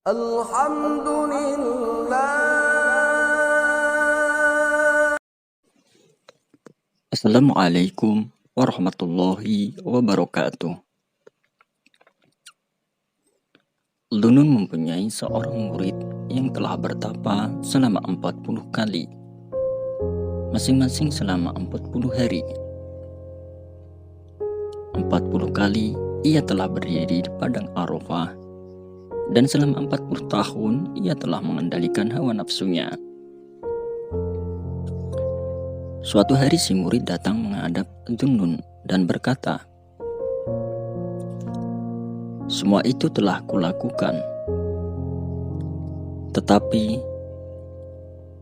Alhamdulillah. Assalamualaikum warahmatullahi wabarakatuh. Dunun mempunyai seorang murid yang telah bertapa selama 40 kali, masing-masing selama 40 hari. 40 kali ia telah berdiri di padang Arafah, dan selama 40 tahun ia telah mengendalikan hawa nafsunya. Suatu hari si murid datang menghadap Dunun dan berkata, "Semua itu telah kulakukan, tetapi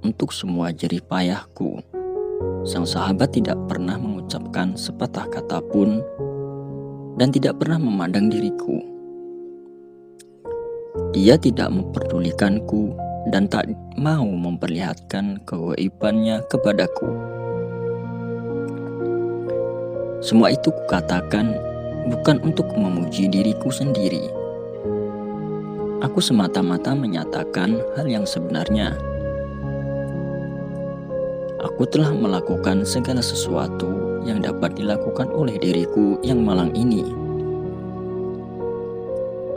untuk semua jerih payahku, sang sahabat tidak pernah mengucapkan sepatah kata pun dan tidak pernah memandang diriku. Dia tidak memperdulikanku dan tak mau memperlihatkan kegaibannya kepadaku. Semua itu kukatakan bukan untuk memuji diriku sendiri. Aku semata-mata menyatakan hal yang sebenarnya. Aku telah melakukan segala sesuatu yang dapat dilakukan oleh diriku yang malang ini.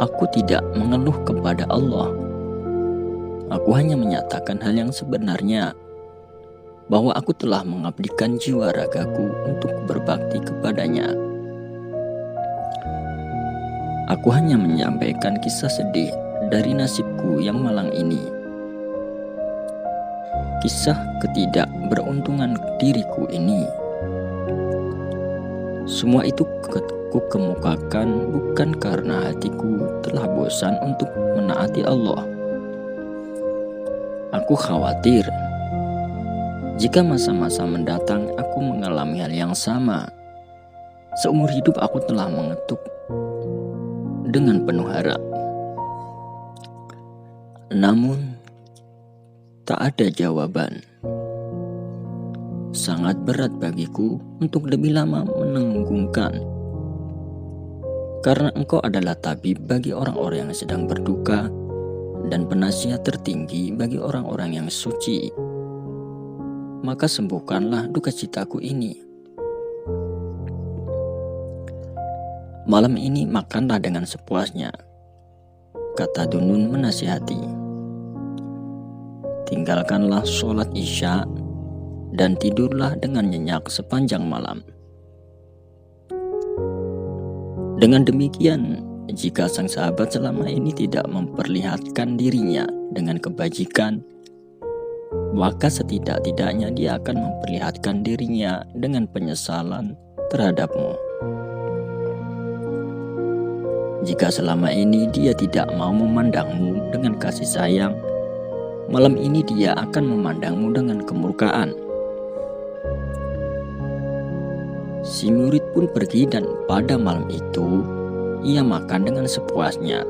Aku tidak mengeluh kepada Allah. Aku hanya menyatakan hal yang sebenarnya, bahwa aku telah mengabdikan jiwa ragaku untuk berbakti kepadanya. Aku hanya menyampaikan kisah sedih dari nasibku yang malang ini. Kisah ketidakberuntungan diriku ini. Semua itu kukemukakan bukan karena hatiku telah bosan untuk menaati Allah. Aku khawatir jika masa-masa mendatang aku mengalami hal yang sama. Seumur hidup aku telah mengetuk dengan penuh harap. Namun, tak ada jawaban. Sangat berat bagiku untuk lebih lama menanggungkan. Karena engkau adalah tabib bagi orang-orang yang sedang berduka dan penasihat tertinggi bagi orang-orang yang suci. Maka sembuhkanlah duka citaku ini. Malam ini makanlah dengan sepuasnya," kata Dunun menasihati. "Tinggalkanlah sholat isya dan tidurlah dengan nyenyak sepanjang malam. Dengan demikian, jika sang sahabat selama ini tidak memperlihatkan dirinya dengan kebajikan, maka setidak-tidaknya dia akan memperlihatkan dirinya dengan penyesalan terhadapmu. Jika selama ini dia tidak mau memandangmu dengan kasih sayang, malam ini dia akan memandangmu dengan kemurkaan." Si murid pun pergi dan pada malam itu ia makan dengan sepuasnya.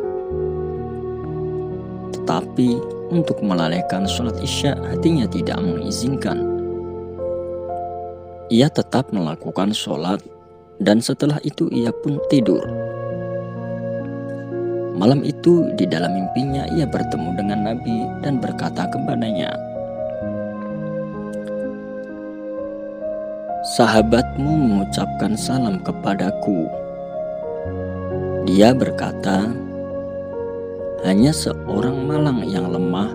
Tetapi untuk melalaikan sholat isya hatinya tidak mengizinkan. Ia tetap melakukan sholat dan setelah itu ia pun tidur. Malam itu di dalam mimpinya ia bertemu dengan Nabi dan berkata kepadanya, "Sahabatmu mengucapkan salam kepadaku." Dia berkata, "Hanya seorang malang yang lemah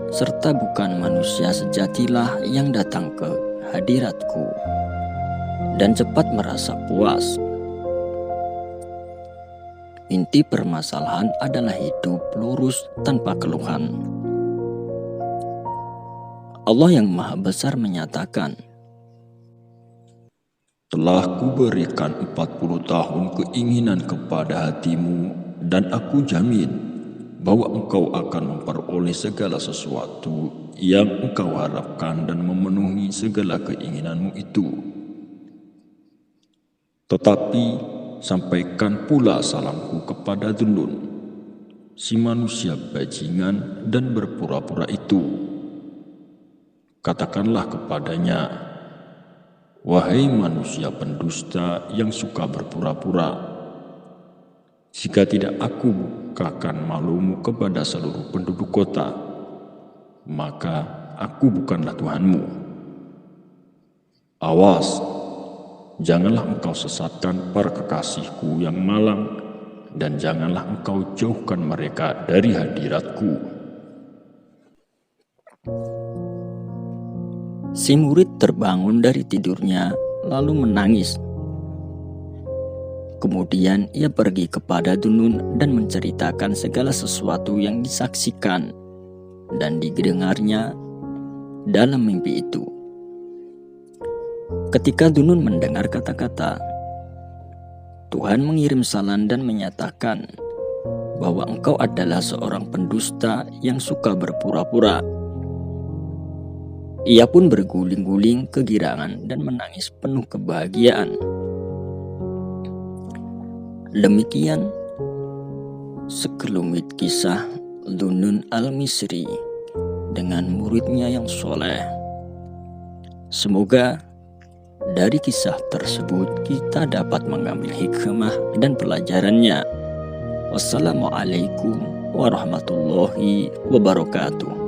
serta bukan manusia sejatilah yang datang ke hadiratku dan cepat merasa puas. Inti permasalahan adalah hidup lurus tanpa keluhan." Allah yang Maha Besar menyatakan, "Telah kuberikan 40 tahun keinginan kepada hatimu dan aku jamin bahwa engkau akan memperoleh segala sesuatu yang engkau harapkan dan memenuhi segala keinginanmu itu. Tetapi sampaikan pula salamku kepada Dunun, si manusia bajingan dan berpura-pura itu. Katakanlah kepadanya, wahai manusia pendusta yang suka berpura-pura, Jika tidak aku bukakan malumu kepada seluruh penduduk kota, maka aku bukanlah Tuhanmu. Awas, janganlah engkau sesatkan para kekasihku yang malang, dan janganlah engkau jauhkan mereka dari hadiratku. Si murid terbangun dari tidurnya lalu menangis. Kemudian ia pergi kepada Dunun dan menceritakan segala sesuatu yang disaksikan dan didengarnya dalam mimpi itu. Ketika Dunun mendengar kata-kata, Tuhan mengirim salam dan menyatakan bahwa engkau adalah seorang pendusta yang suka berpura-pura. Ia pun berguling-guling kegirangan dan menangis penuh kebahagiaan. Demikian sekelumit kisah Dunun al-Misri dengan muridnya yang soleh. Semoga dari kisah tersebut kita dapat mengambil hikmah dan pelajarannya. Wassalamualaikum warahmatullahi wabarakatuh.